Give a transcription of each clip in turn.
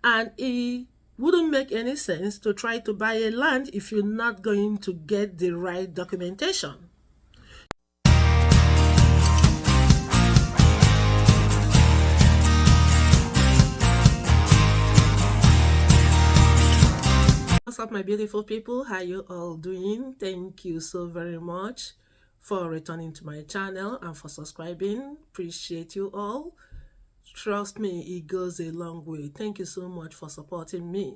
And it wouldn't make any sense to try to buy a land if you're not going to get the right documentation. What's up, my beautiful people? How you all doing? Thank you so very much for returning to my channel and for subscribing. Appreciate you all. Trust me, it goes a long way. Thank you so much for supporting me.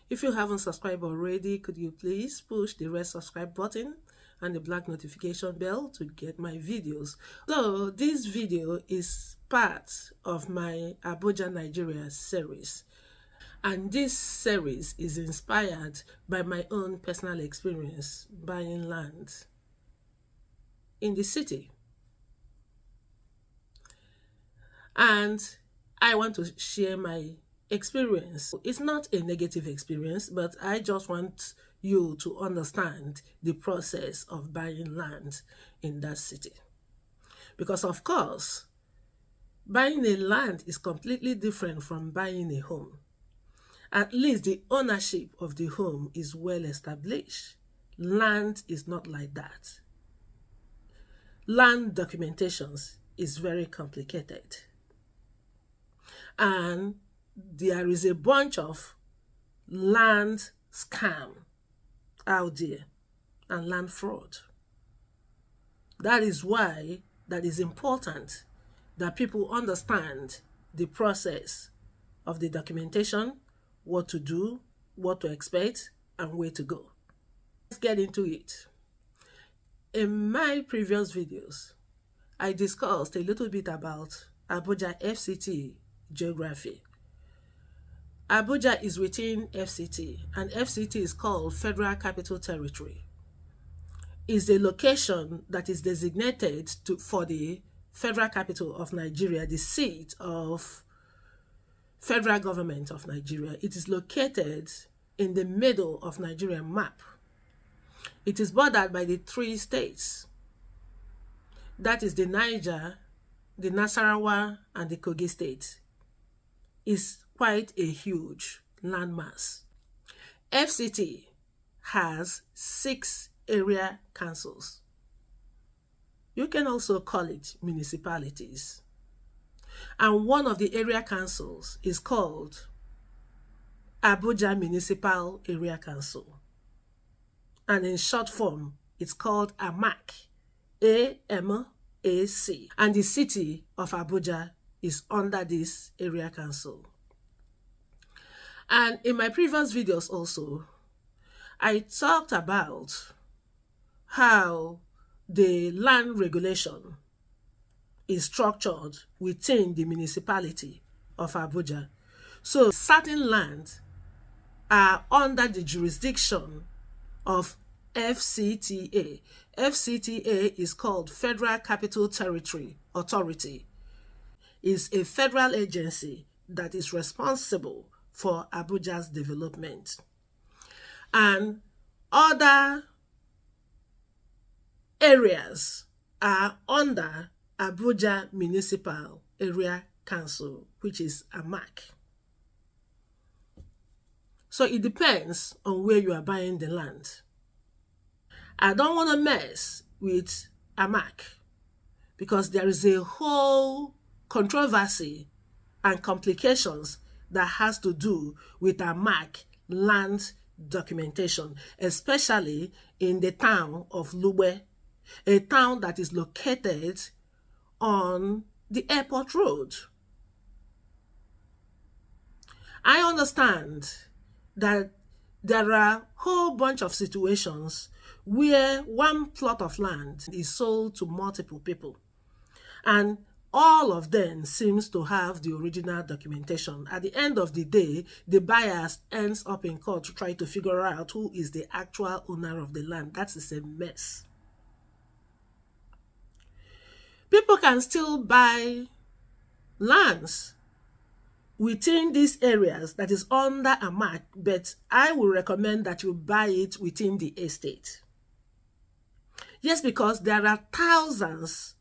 If you haven't subscribed already, could you please push the red subscribe button and the black notification bell to get my videos. So this video is part of my Abuja Nigeria series. And this series is inspired by my own personal experience buying land in the city. And I want to share my experience. It's not a negative experience, but I just want you to understand the process of buying land in that city. Because of course, buying a land is completely different from buying a home. At least the ownership of the home is well established. Land is not like that. Land documentations is very complicated. And there is a bunch of land scam out there and land fraud. That is why that is important that people understand the process of the documentation, what to do, what to expect, and where to go. Let's get into it. In my previous videos, I discussed a little bit about Abuja FCTA geography. Abuja is within FCT, and FCT is called Federal Capital Territory. It's a location that is designated for the Federal Capital of Nigeria, the seat of Federal Government of Nigeria. It is located in the middle of Nigerian map. It is bordered by the 3 states. That is the Niger, the Nasarawa, and the Kogi state. It's quite a huge landmass. FCT has 6 area councils. You can also call it municipalities. And one of the area councils is called Abuja Municipal Area Council. And in short form, it's called AMAC, AMAC. And the city of Abuja is under this area council. And in my previous videos also, I talked about how the land regulation is structured within the municipality of Abuja. So certain lands are under the jurisdiction of FCTA. FCTA is called Federal Capital Territory Authority. It's a federal agency that is responsible for Abuja's development. And other areas are under Abuja Municipal Area Council, which is AMAC. So it depends on where you are buying the land. I don't want to mess with AMAC because there is a whole controversy and complications that has to do with AMAC land documentation, especially in the town of Lugbe, a town that is located on the airport road. I understand that there are a whole bunch of situations where one plot of land is sold to multiple people, and all of them seems to have the original documentation. At the end of the day, the buyer ends up in court to try to figure out who is the actual owner of the land. That is a mess. People can still buy lands within these areas that is under AMAC, but I will recommend that you buy it within the estate. Yes, because there are thousands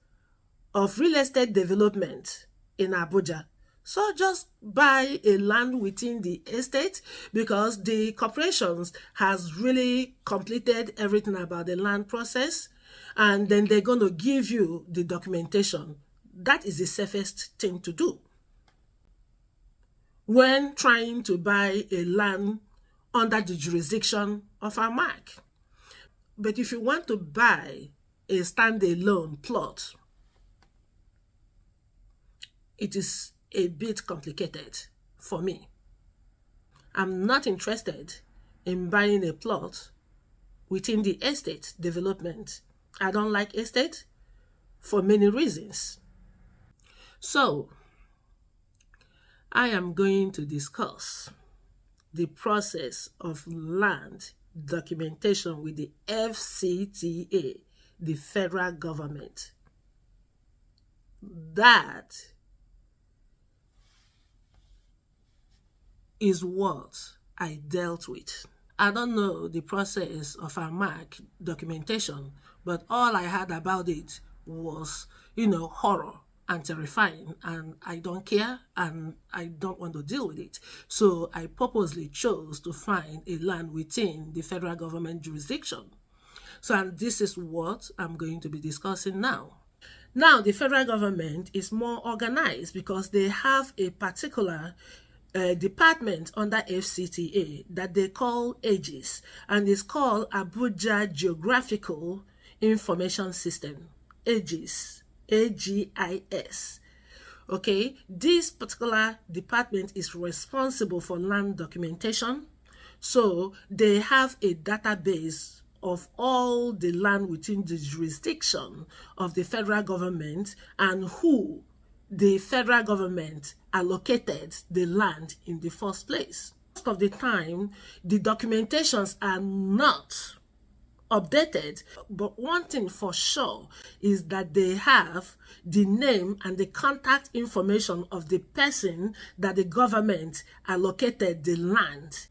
of real estate development in Abuja. So just buy a land within the estate, because the corporations has really completed everything about the land process, and then they're going to give you the documentation. That is the safest thing to do when trying to buy a land under the jurisdiction of AMAC. But if you want to buy a standalone plot, it is a bit complicated for me. I'm not interested in buying a plot within the estate development. I don't like estate for many reasons. So, I am going to discuss the process of land documentation with the FCTA, the federal government. That is what I dealt with. I don't know the process of AMAC documentation, but all I heard about it was, horror and terrifying, and I don't care, and I don't want to deal with it. So I purposely chose to find a land within the federal government jurisdiction. So, and this is what I'm going to be discussing now. Now, the federal government is more organized because they have a particular department under FCTA that they call AGIS, and it's called Abuja Geographical Information System, AGIS, AGIS. Okay, this particular department is responsible for land documentation. So they have a database of all the land within the jurisdiction of the federal government and who the federal government allocated the land in the first place. Most of the time, the documentations are not updated, but one thing for sure is that they have the name and the contact information of the person that the government allocated the land.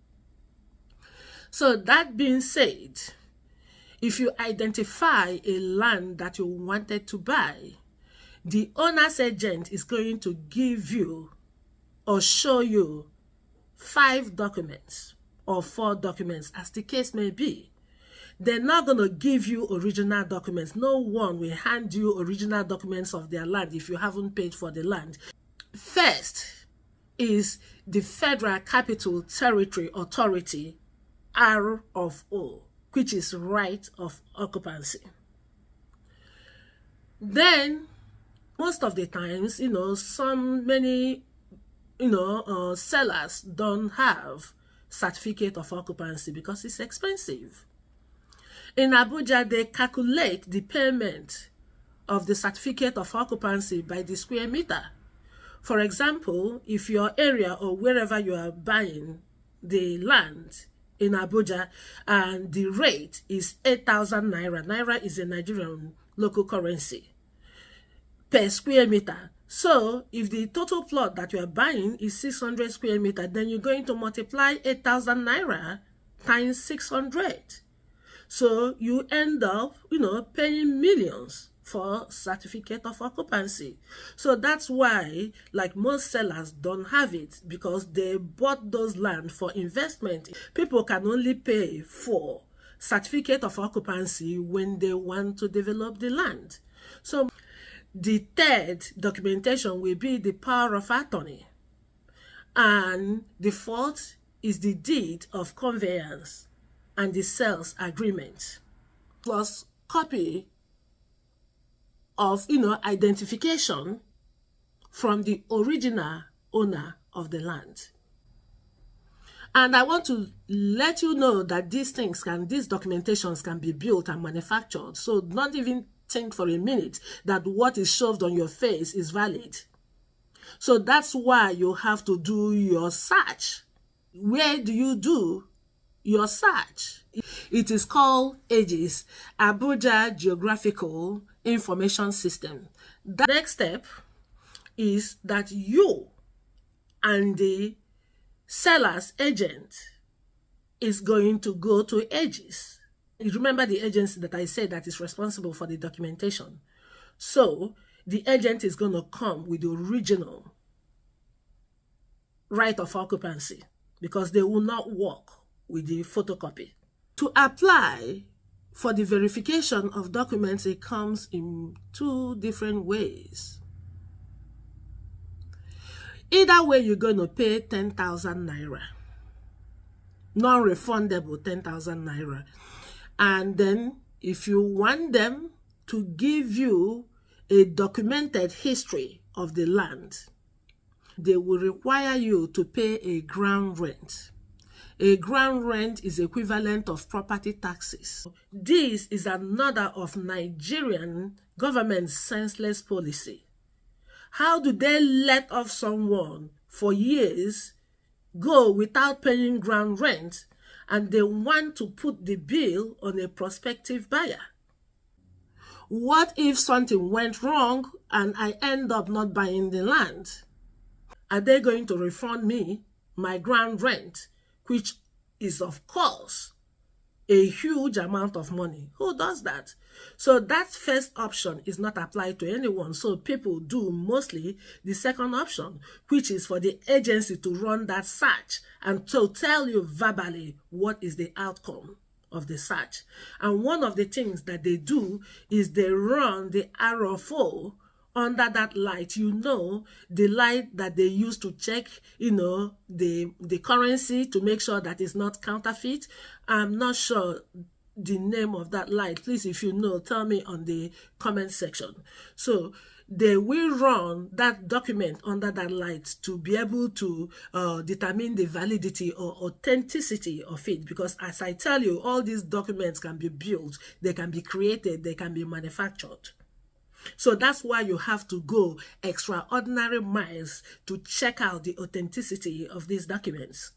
So that being said, if you identify a land that you wanted to buy, the owner's agent is going to give you or show you 5 documents or 4 documents, as the case may be. They're not going to give you original documents. No one will hand you original documents of their land if you haven't paid for the land. First is the Federal Capital Territory Authority, ROO, which is right of occupancy. Then, most of the times, many sellers don't have certificate of occupancy because it's expensive. In Abuja, they calculate the payment of the certificate of occupancy by the square meter. For example, if your area or wherever you are buying the land in Abuja and the rate is 8,000 naira, naira is a Nigerian local currency, per square meter. So if the total plot that you are buying is 600 square meter, then you're going to multiply 8,000 naira times 600. So you end up, paying millions for certificate of occupancy. So that's why, like, most sellers don't have it, because they bought those land for investment. People can only pay for certificate of occupancy when they want to develop the land. So the third documentation will be the power of attorney. And the fourth is the deed of conveyance and the sales agreement, plus copy of, identification from the original owner of the land. And I want to let you know that these documentations can be built and manufactured. So don't even think for a minute that what is shoved on your face is valid. So that's why you have to do your search. Where do you do your search? It is called AGIS, Abuja Geographical Information System. The next step is that you and the seller's agent is going to go to AGIS. You remember the agency that I said that is responsible for the documentation. So the agent is going to come with the original right of occupancy because they will not work with the photocopy. To apply for the verification of documents, it comes in two different ways. Either way, you're going to pay 10,000 naira, non-refundable 10,000 naira. And then if you want them to give you a documented history of the land, they will require you to pay a ground rent. A ground rent is equivalent of property taxes. This is another of Nigerian government's senseless policy. How do they let off someone for years go without paying ground rent, and they want to put the bill on a prospective buyer? What if something went wrong and I end up not buying the land? Are they going to refund me my ground rent, which is, of course, a huge amount of money? Who does that? So that first option is not applied to anyone. So people do mostly the second option, which is for the agency to run that search and to tell you verbally what is the outcome of the search. And one of the things that they do is they run the RFO under that light, the light that they use to check, the currency to make sure that it's not counterfeit. I'm not sure the name of that light. Please, if you know, tell me on the comment section. So they will run that document under that light to be able to determine the validity or authenticity of it. Because as I tell you, all these documents can be built, they can be created, they can be manufactured. So that's why you have to go extraordinary miles to check out the authenticity of these documents.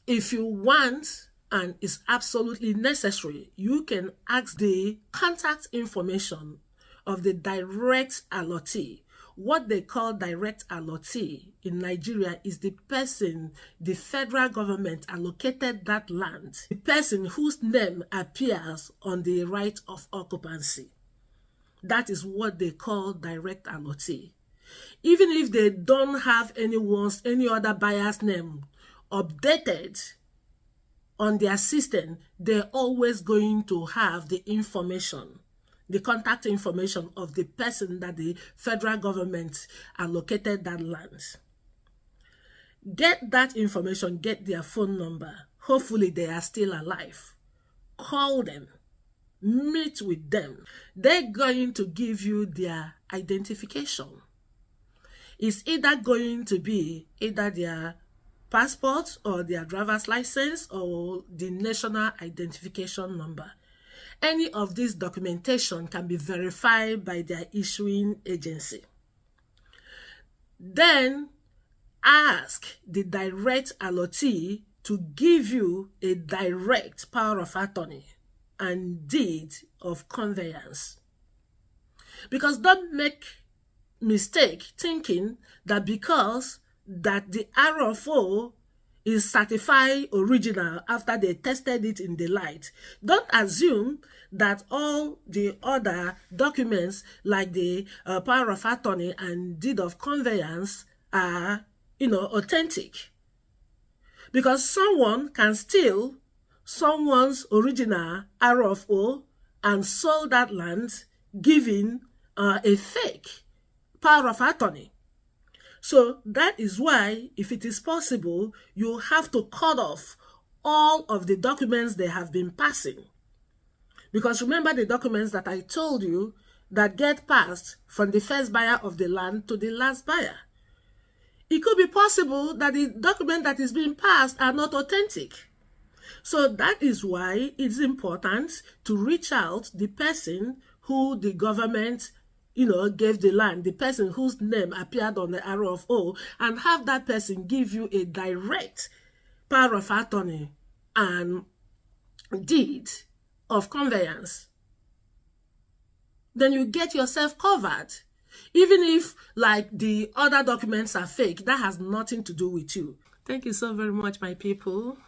If you want, and it's absolutely necessary, you can ask the contact information of the direct allottee. What they call direct allottee in Nigeria is the person the federal government allocated that land, the person whose name appears on the right of occupancy. That is what they call direct allottee. Even if they don't have any other buyer's name updated on their system, they're always going to have the information, the contact information of the person that the federal government allocated that land. Get that information, get their phone number. Hopefully they are still alive. Call them. Meet with them. They're going to give you their identification. It's either going to be either their passport or their driver's license or the national identification number. Any of this documentation can be verified by their issuing agency. Then ask the direct allottee to give you a direct power of attorney and deed of conveyance. Because don't make mistake thinking that because that the RFO is certified original after they tested it in the light, don't assume that all the other documents like the power of attorney and deed of conveyance are, authentic. Because someone can steal someone's original RFO and sold that land, giving a fake power of attorney. So that is why, if it is possible, you have to cut off all of the documents they have been passing. Because remember the documents that I told you that get passed from the first buyer of the land to the last buyer. It could be possible that the document that is being passed are not authentic. So that is why it's important to reach out the person who the government, gave the land, the person whose name appeared on the RFO, and have that person give you a direct power of attorney and deed of conveyance. Then you get yourself covered. Even if, like, the other documents are fake, that has nothing to do with you. Thank you so very much, my people.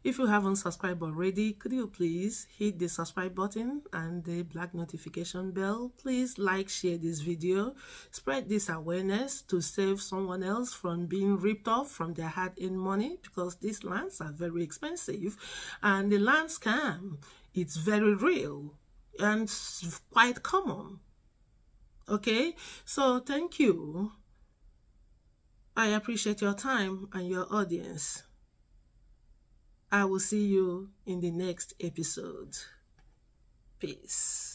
If you haven't subscribed already, could you please hit the subscribe button and the black notification bell? Please like, share this video, spread this awareness to save someone else from being ripped off from their hard-earned money, because these lands are very expensive and the land scam, it's very real and quite common. Okay, so thank you. I appreciate your time and your audience. I will see you in the next episode. Peace.